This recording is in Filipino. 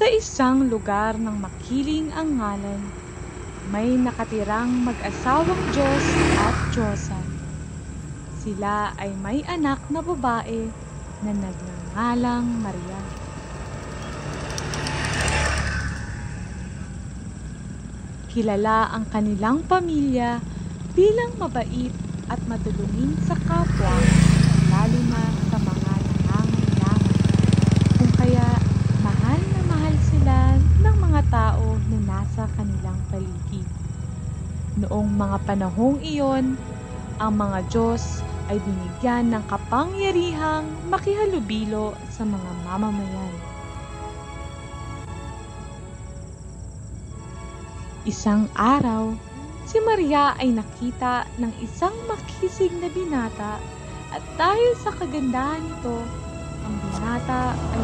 Sa isang lugar ng makiling ang ngalan, may nakatirang mag-asawang Diyos at Diyosa. Sila ay may anak na babae na nagngangalang Maria. Kilala ang kanilang pamilya bilang mabait at matulungin sa kapwa, lalo na sa mga nangangailangan. Kung kaya mahal na mahal sila ng mga tao na nasa kanilang paligid. Noong mga panahong iyon, ang mga Diyos ay binigyan ng kapangyarihang makihalubilo sa mga mamamayan. Isang araw, si Maria ay nakita ng isang makisig na binata at dahil sa kagandahan nito, ang binata ay